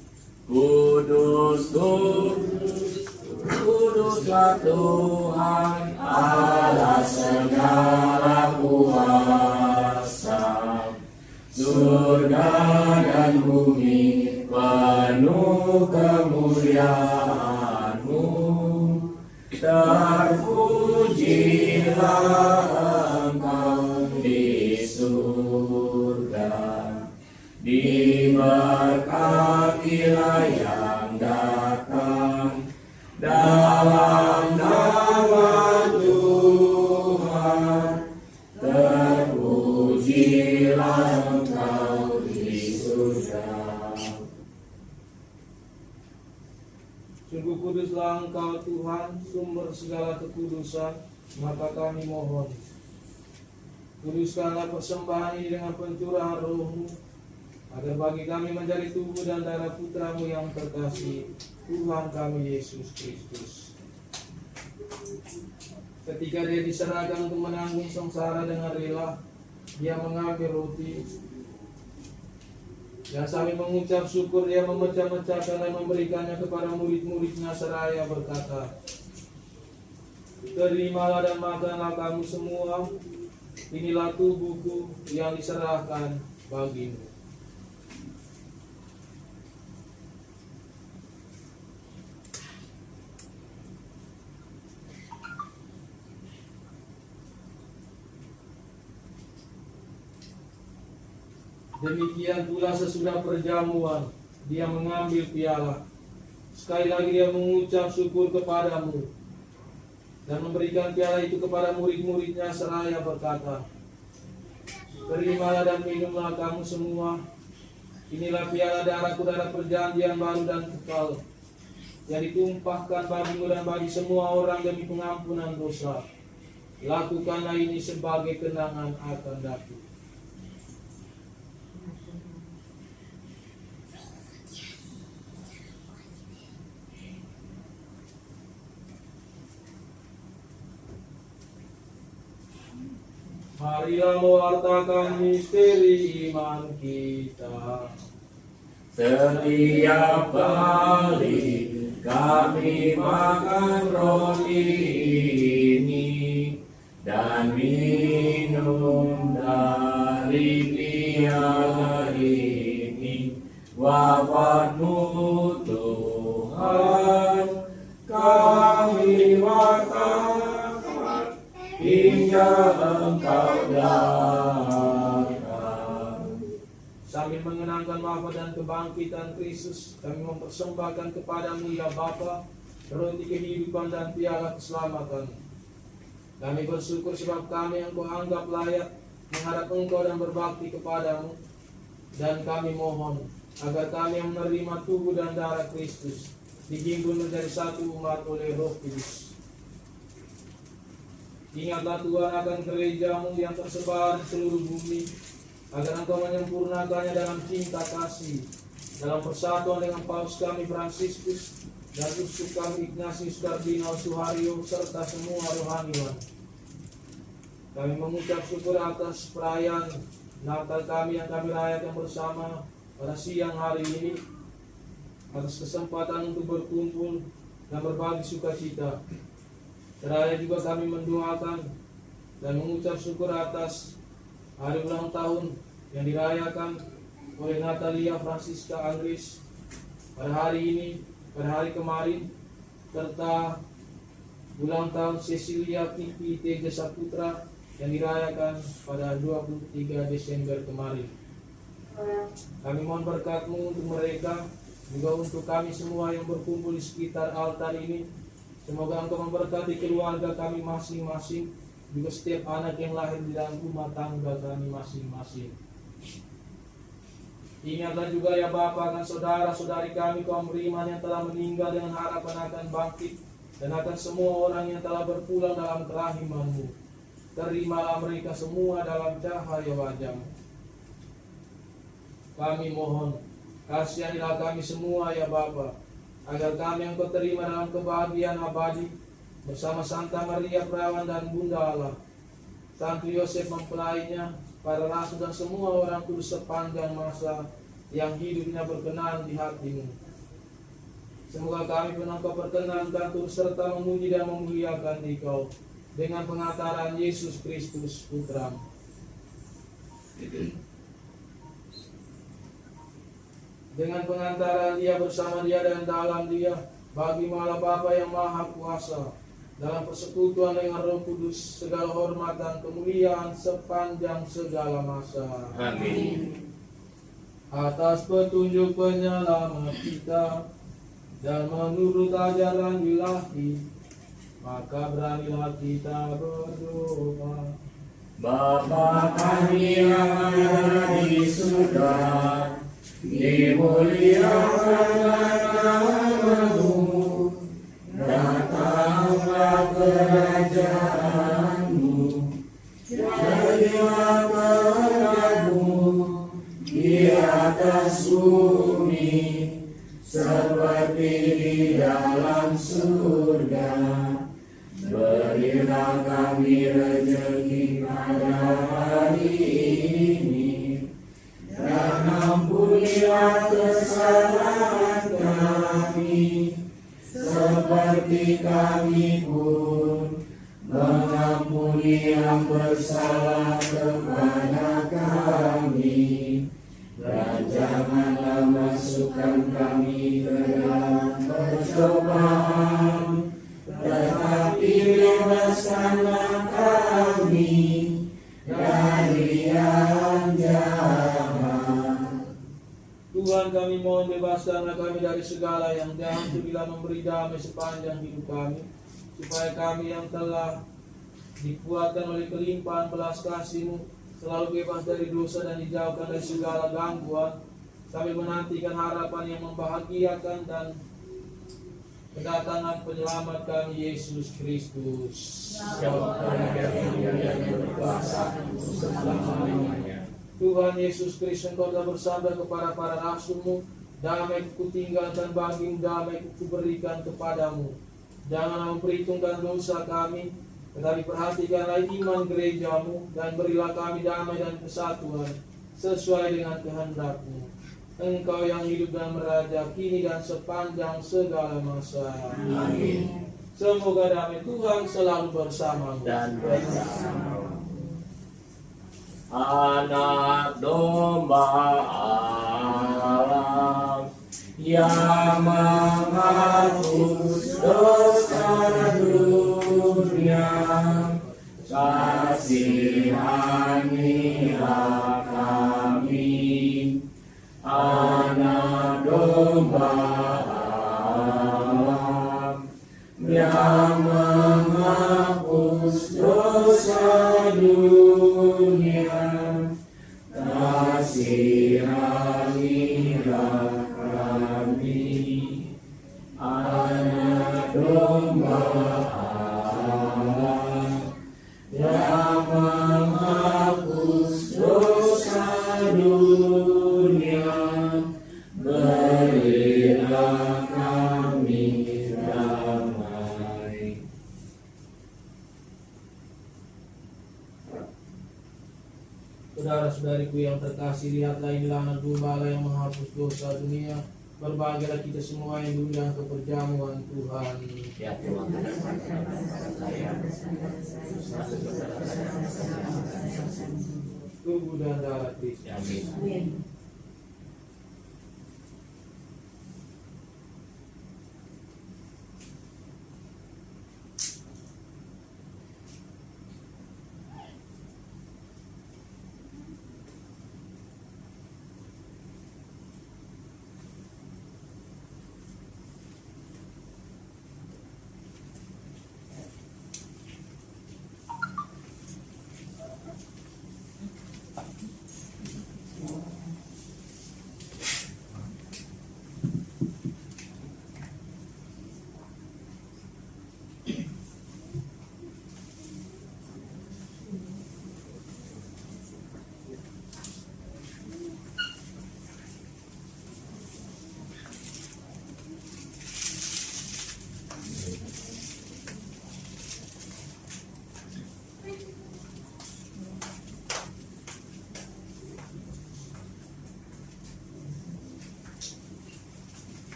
Kudus, kudus, kuduslah Tuhan Allah segala kuasa. Surga dan bumi penuh kemuliaan-Mu. Terpujilah Engkau di surga, diberkatilah yang datang dalam nama Tuhan. Terpujilah Engkau di surga. Sungguh kuduslah Engkau Tuhan, sumber segala kekudusan, maka kami mohon, kuduskanlah persembahan ini dengan pencurahan Roh-Mu, agar bagi kami menjadi tubuh dan darah Putramu yang terkasih, Tuhan kami Yesus Kristus. Ketika dia diserahkan untuk menanggung sengsara dengan rela, dia mengambil roti, dan sambil mengucap syukur dia memecah-mecahkan dan memberikannya kepada murid-muridnya seraya berkata, "Terimalah dan makanlah kamu semua, inilah tubuhku yang diserahkan bagimu." Demikian pula sesudah perjamuan, dia mengambil piala. Sekali lagi dia mengucap syukur kepadamu dan memberikan piala itu kepada murid-muridnya seraya berkata, "Terimalah dan minumlah kamu semua, inilah piala darahku, darah perjanjian baru dan kekal, yang ditumpahkan bagimu dan bagi semua orang demi pengampunan dosa. Lakukanlah ini sebagai kenangan akan daku." Marilah mewartakan misteri iman kita. Setiap kali kami makan roti ini dan minum dari piala ini, wafat-Mu Tuhan kami wartakan hingga Engkau datang. Sambil mengenangkan wafat dan kebangkitan Kristus, kami mempersembahkan kepadamu ya Bapa, roti kehidupan dan piala keselamatan. Kami bersyukur sebab kami yang Kau anggap layak menghadap Engkau dan berbakti kepadamu. Dan kami mohon agar kami yang menerima tubuh dan darah Kristus dihimpun menjadi satu umat oleh Roh Kudus. Ingatlah Tuhan akan gereja-Mu yang tersebar di seluruh bumi, agar Engkau menyempurnakannya dalam cinta kasih, dalam persatuan dengan Paus kami Fransiskus dan uskup kami Ignatius Kardinal Suharyo serta semua rohaniwan. Kami mengucap syukur atas perayaan Natal kami yang kami rayakan bersama pada siang hari ini, atas kesempatan untuk berkumpul dan berbagi sukacita. Seraya juga kami mendoakan dan mengucap syukur atas hari ulang tahun yang dirayakan oleh Natalia Francisca Anggris pada hari ini, pada hari kemarin, serta ulang tahun Cecilia Pipi Teja Saputra yang dirayakan pada 23 Desember kemarin. Kami mohon berkat-Mu untuk mereka, juga untuk kami semua yang berkumpul di sekitar altar ini. Semoga Engkau memberkati keluarga kami masing-masing, juga setiap anak yang lahir di dalam rumah tangga kami masing-masing. Ingatlah juga ya Bapa akan saudara-saudari kami kaum beriman yang telah meninggal dengan harapan akan bangkit, dan akan semua orang yang telah berpulang dalam kerahiman-Mu. Terimalah mereka semua dalam cahaya wajah-Mu. Kami mohon, kasihanilah kami semua ya Bapa, agar kami yang Kau terima dalam kebahagiaan abadi bersama Santa Maria Perawan dan Bunda Allah, Santo Yosef mempelainya, para rasul dan semua orang kudus sepanjang masa yang hidupnya berkenan di hati-Mu. Semoga kami pun Engkau perkenankan turut serta memuji dan memuliakan Engkau dengan pengantaran Yesus Kristus Putra-Mu. Dengan pengantaran Dia, bersama Dia, dan dalam Dia, bagi Allah Bapa yang Maha Kuasa, dalam persekutuan dengan Roh Kudus, segala hormat dan kemuliaan sepanjang segala masa. Amin. Atas petunjuk penyelamat kita dan menurut ajaran ilahi, maka beranilah kita berdoa. Bapa kami yang ada di surga, dimuliakanlah nama-Mu, datanglah kerajaan-Mu, jadilah kehendak-Mu di atas seperti di dalam surga. Berilah kami rezeki pada hari ini, dan ampunilah kesalahan kami, seperti kami pun mengampuni yang bersalah kepada kami. Dan janganlah masukkan kami ke dalam percobaan, tetapi bebaskanlah kami dari yang jahat. Tuhan, kami mohon bebaskanlah kami dari segala yang jahat, bila memberi damai sepanjang hidup kami, supaya kami yang telah dikuatkan oleh kelimpahan belas kasih-Mu selalu bebas dari dosa dan dijauhkan dari segala gangguan. Kami menantikan harapan yang membahagiakan dan kedatangan penyelamat kami, Yesus Kristus. Tuhan Yesus Kristus, Engkau telah bersabda kepada para rasul-Mu, damai ku tinggalkan bagimu, damai ku berikan kepadamu. Janganlah memperhitungkan dosa kami, tetapi perhatikanlah iman gereja-Mu, dan berilah kami damai dan kesatuan sesuai dengan kehendak-Mu. Engkau yang hidup dan meraja kini dan sepanjang segala masa. Amin. Semoga damai Tuhan selalu bersamamu Dan bersama Anak domba Allah yang menghapus dosa dunia, kasihanilah kami. Anak domba Allah yang menghapus dosa dunia, kasihanilah kami. Anak domba Allah yang menghapus dosa dunia, berilah kami damai. Saudara-saudariku yang terkasih, lihatlah inilah anak domba Allah yang menghapus dosa dunia. Berbahagialah kita semua yang diundang ke perjamuan Tuhan. Ya Tuhan, Tubuh dan darah Kristus. Amin.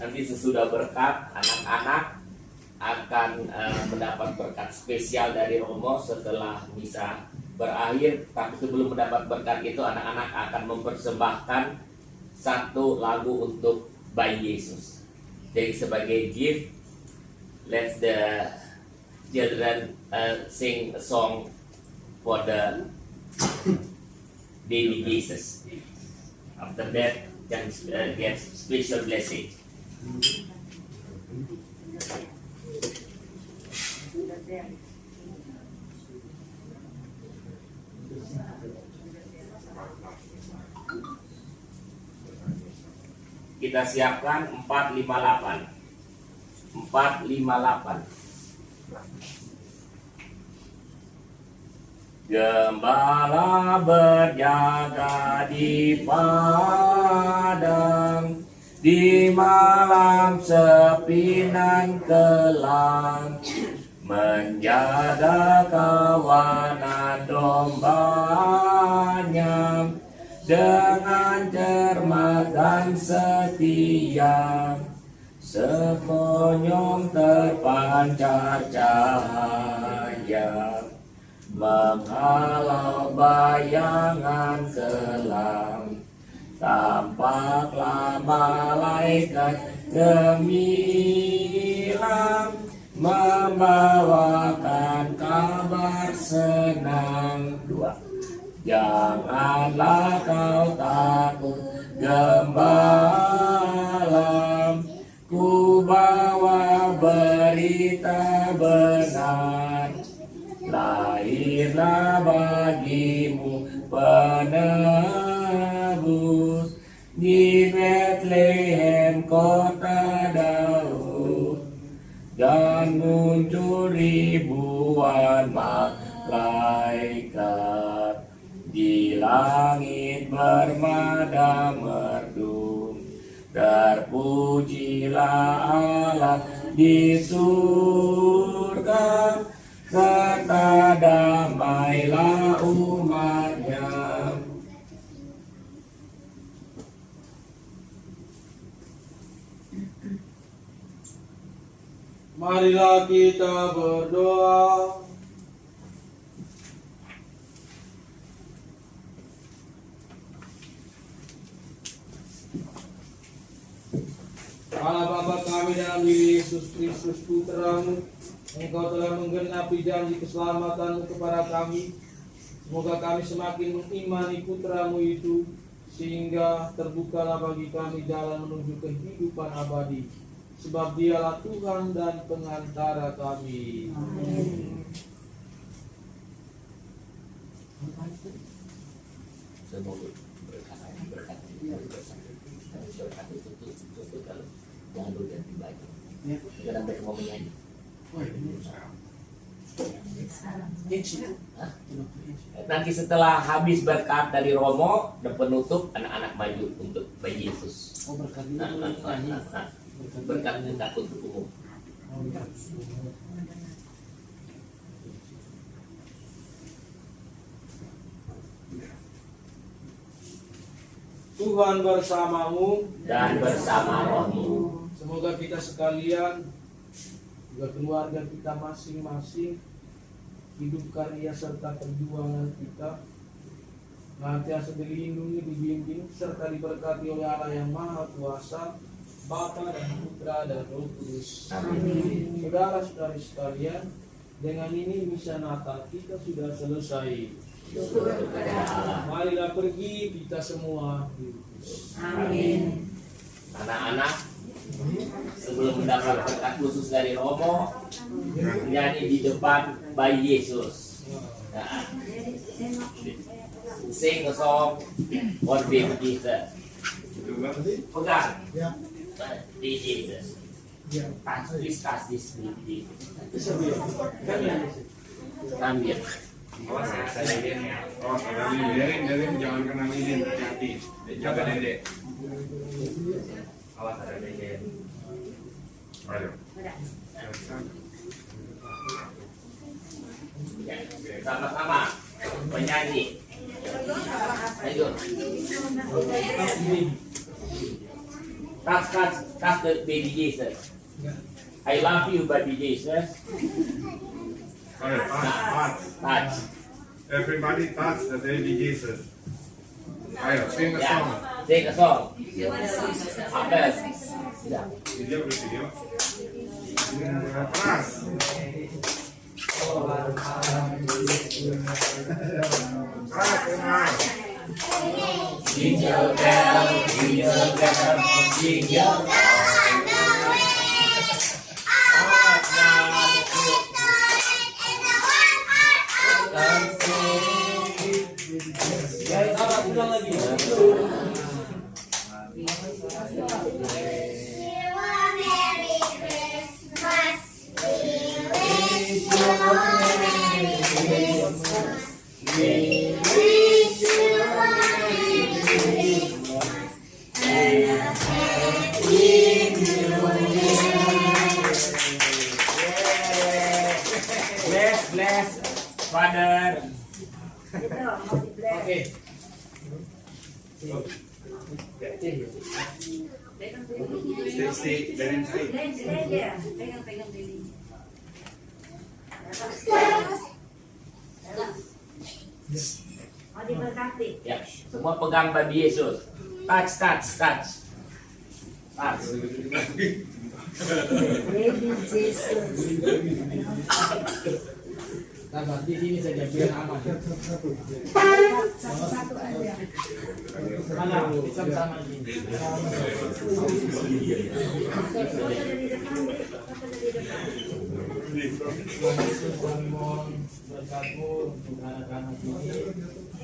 Nanti sesudah berkat, anak-anak akan mendapat berkat spesial dari Romo setelah misa berakhir. Tapi sebelum mendapat berkat itu, anak-anak akan mempersembahkan satu lagu untuk bayi Yesus. Jadi sebagai gift, let the children sing a song for the baby Jesus. After that, can get special blessing. Kita siapkan 458. 458. Gembala berjaga di padang, di malam sepi nan kelam, menjaga kawanan dombanya dengan cermat dan setia. Sekonyong terpancar cahaya, menghalau bayangan kelam. Tampaklah malaikat gemilang, membawakan kabar senang. Janganlah kau takut gembala, ku bawa berita benar. Lahirlah bagimu penebus di Bethlehem kota Daud, dan muncul ribuan malaikat di langit bermadam merdu. Terpujilah Allah di surga, serta damailah umatnya. Marilah kita berdoa. Allah Bapa kami dalam diri Yesus Kristus Putra-Mu, Engkau telah menggenapi janji keselamatan kepada kami. Semoga kami semakin mengimani Putra-Mu itu, sehingga terbukalah bagi kami jalan menuju kehidupan abadi. Sebab Dialah Tuhan dan pengantara kami. Amin. Jangan dulu ganti baju. Jangan sampai mau menyanyi. Nanti setelah habis berkat dari Romo dan penutup, anak-anak maju untuk bayi Yesus. Berkat tidak untuk umum. Tuhan bersamamu dan bersama rohmu. Semoga kita sekalian, juga keluarga kita masing-masing, hidup karya serta perjuangan kita senantiasa dilindungi, dibimbing, serta diberkati oleh Allah yang Maha Kuasa, Bapa dan Putra dan Roh Kudus. Amin. Saudara-saudari sekalian, dengan ini misa Natal kita sudah selesai. Marilah pergi kita semua. Amin. Anak-anak, sebelum mendapat berkat khusus dari Romo, menyanyi di depan bayi Yesus. Nah, sing a song for baby Jesus. Pegang di Jesus. Please touch this baby Jesus. Ambil. Awas ya, saya lilin ya. Oh, kalau lilin jangan kena lilin, hati-hati. Jaga dedek. Awas ada lilin. Ayo. Sama-sama penyanyi. Ayo. Touch the baby Jesus. I love you, baby Jesus. Okay, Touch. Everybody touch the baby Jesus. Ayo, sing a song. Sing a song. Apel. Video bervideo. Keras. Jingle bell, jingle bell, jingle bell. Lagi. Bless, Father. Oke. Stay, let him stay. Ya, semua pegang babi Yesus. Touch. Touch. Nah, di sini saja biar aman. Satu aja. Mana? Sama-sama ini. Yesus, kami mohon berkat-Mu untuk anak-anak ini.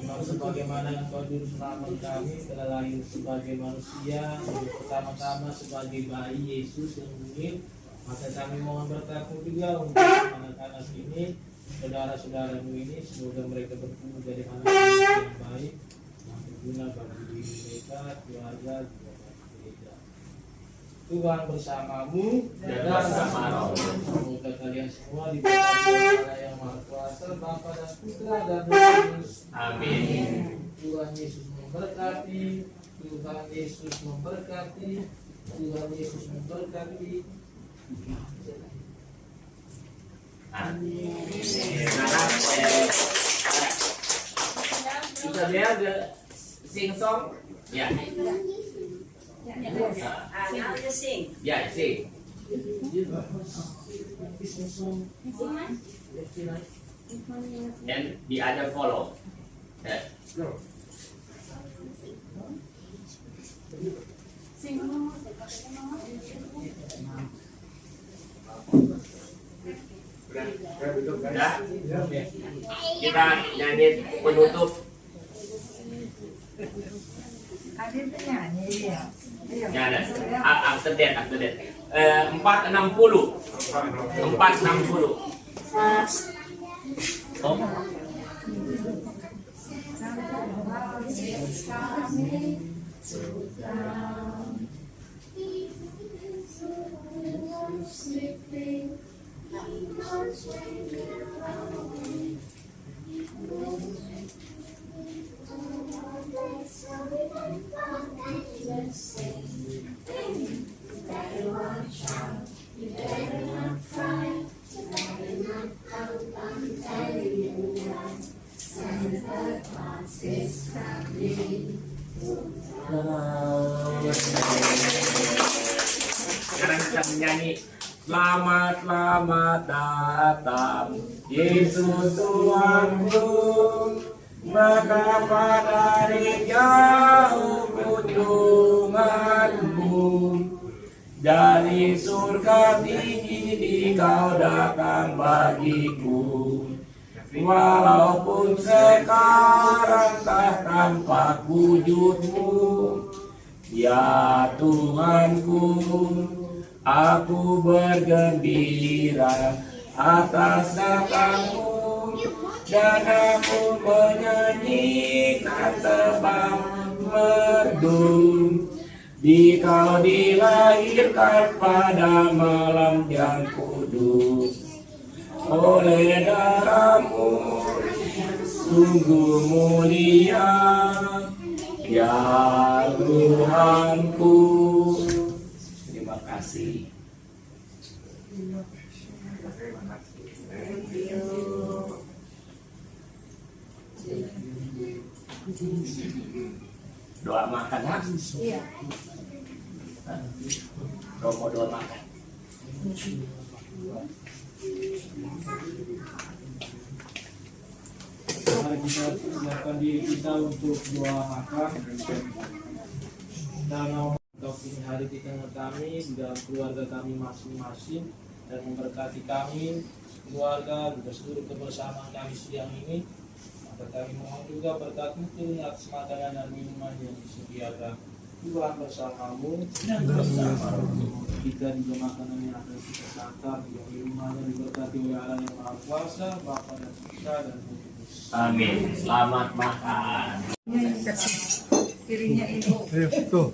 Sebagaimana Engkau juru selamat kami telah lahir sebagai manusia, pertama-tama sebagai bayi Yesus yang mungil, maka kami mohon berkat-Mu juga untuk anak-anak ini, saudara-saudaramu ini, semoga mereka bertumbuh dari anak-anak yang baik, yang berguna bagi diri mereka, keluarga, juga bagi gereja. Tuhan bersamamu Dan bersama rohmu. Semoga kalian semua diberkati Allah yang Maha Kuasa, Bapa dan Putra dan Roh Kudus. Amin. Tuhan Yesus memberkati. Tuhan Yesus memberkati. Tuhan Yesus memberkati. Amin. Kita lihat sing song. Ya. Now you sing. Ya, sing. And the other follow. Ya. Udah? Kita nyanyi penutup. Ada penyanyi ya. Ya ada. After that. 460. 460. Oh. Sekarang kita menyanyi Selamat datang Yesus Tuhanku, betapa dari jauh kunjunganmu, dari surga tinggi di kau datang bagiku. Walaupun sekarang tak tampak wujudmu, ya Tuhanku, aku bergembira atas datangmu, dan aku menyanyikan tebang merdu. Di kau dilahirkan pada malam yang kudus, oleh darahmu sungguh mulia, ya Tuhanku. Doa makan, ha? Iya. Kau mau doa makan? Mari kita siapkan diri kita untuk doa makan. Dan untuk ini hari di tengah kami, di dalam keluarga kami masing-masing, dan memberkati kami, keluarga, juga seluruh kebersamaan kami siang ini. Maka kami mohon juga berkat turun atas makanan dan minuman yang disediakan Tuhan bersamamu dan bersama kita juga makanan yang akan kita santap, juga minumannya diberkati oleh Allah yang Maha Kuasa, Bapa dan Putra dan Roh Kudus. Amin. Selamat makan. Piringnya ini. Ayo, tuh.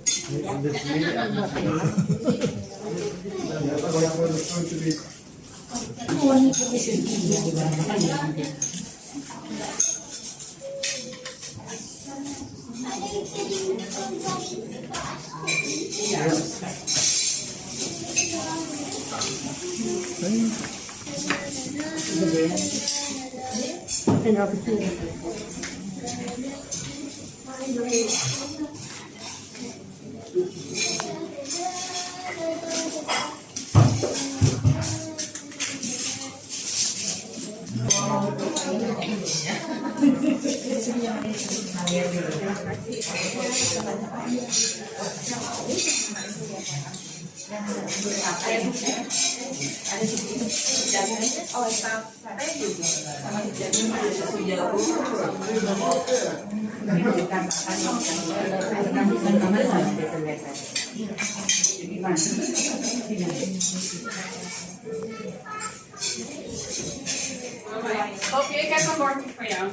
Okay, guys, I'm working for you.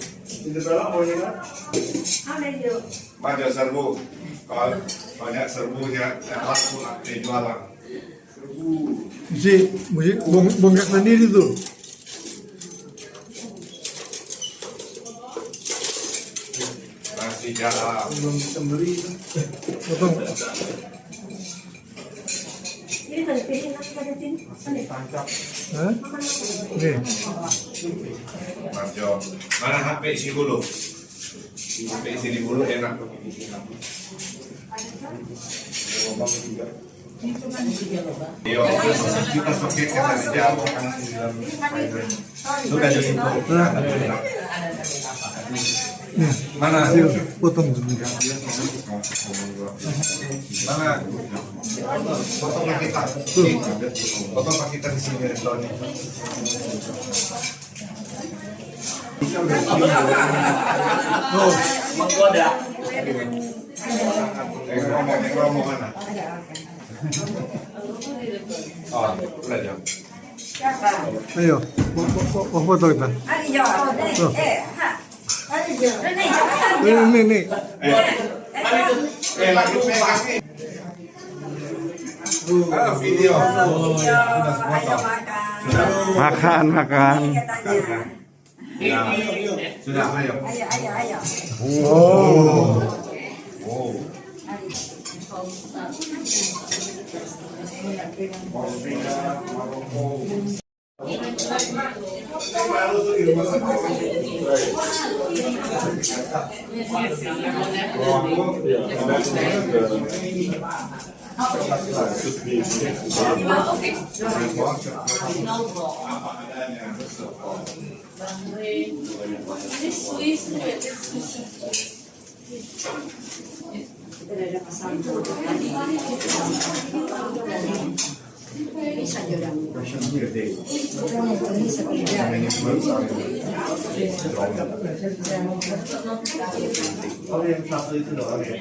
Ada serbu, kalau banyak serbunya, laku dijualan. Mesti bongkar sendiri tuh. Masih jalan. Belum bisa beli. Potong. Hah? Oke. Marjo, mana HP si bulu? HP sini bulu enak. Iya, kita pakai kertas jauh karena sudah jadi mana? Potong sebentar. Mana? Potong kita. Potong kita di sini Tony. Oh, Menggoda. Ngomong mana? Oh, udah jam. ayo, foto kita. Nih. Lagi pegang nih. Video. Makan. Sudah, ayo. Oh. Oh, yang satu itu doang ya.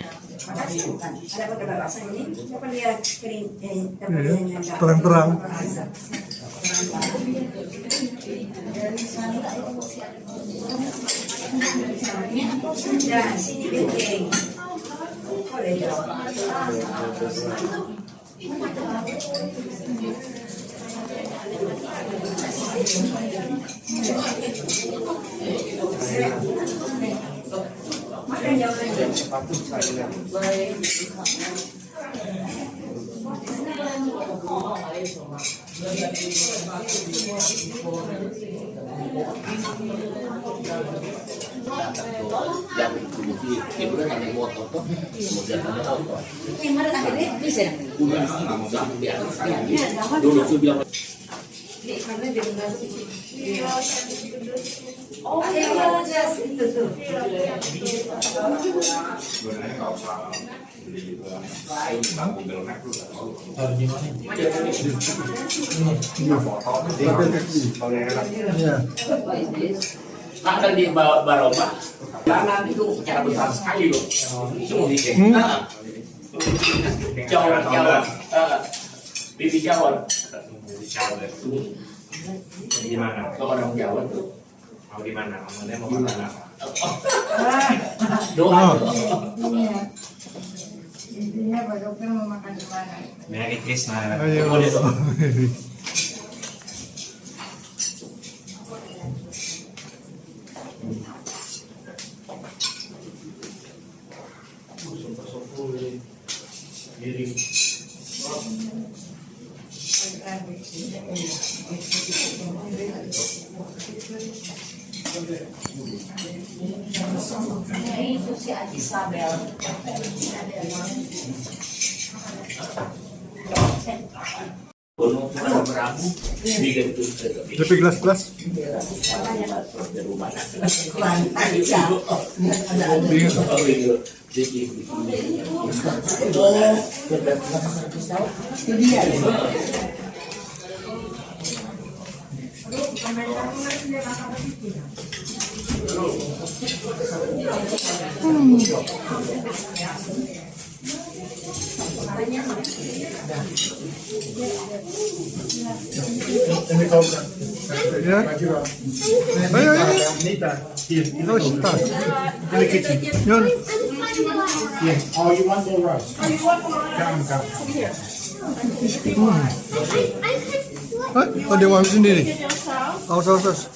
Terang-terang. yang produksi itu kan ada motor tuh, kemudian ada motor. Udah langsung di atas sekali. Dulu tuh bilang. Oh iya, jas itu tuh. Sebenarnya nggak usah beli tanggung belnak lu. Iya. Akan di Baroba, jalanan itu secara besar sekali loh. Semua Jawa, Bibi Jawa. Di mana? Kalau orang Jawa tuh Mau di mana? Kamu mau makan apa? doa. Intinya Pak Dokter mau makan di mana? Merry Krishna. Ayo. Itu si Isabel. Gunung Pulau Berabu digentur ke Tapi gelas-gelas. rumah. Ya. Ayo, ayo. Oh, start. Yun. Oh, you want more rice? Come. Oh, dia mau sendiri. Awas.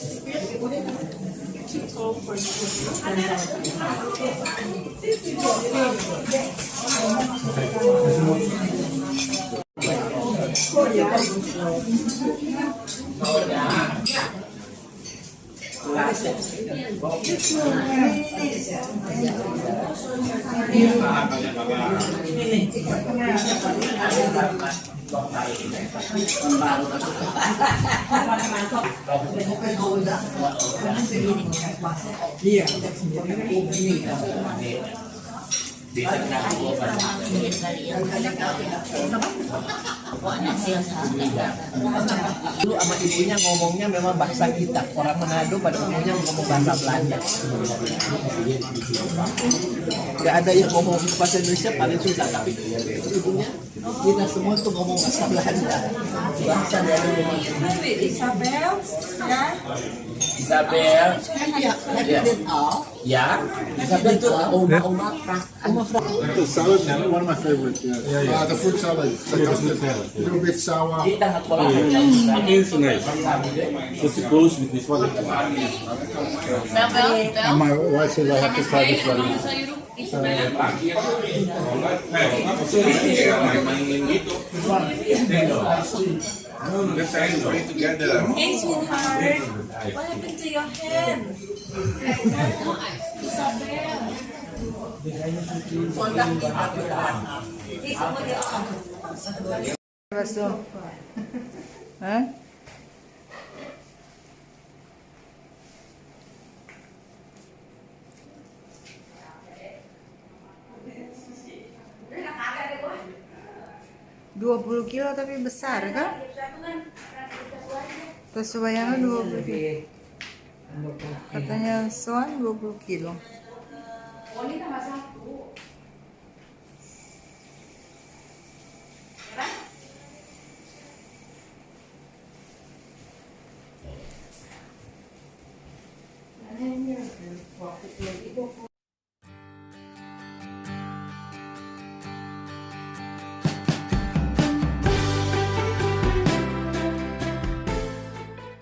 Dulu sama ibunya ngomongnya memang bahasa kita. Orang Manado pada umumnya ngomong bahasa Belanda. Gak ada yang ngomong bahasa Indonesia paling susah, tapi ibunya kita semua tuh ngomong bahasa Belanda. Bahasa dari rumah. Isabel, ya. Isabel, ya. Isabel itu oma Salad, one of my favorite. Yeah. The fruit salad. The custard salad. A little bit sour. It's nice. Just close with this one. And my wife says I have to try this one. Let's pray together. Hey, sweetheart. What happened to your hand? Isabel. Hah? $20 kilo tapi besar kan? Terus bayangnya 20 kilo. Katanya soan 20 kilo.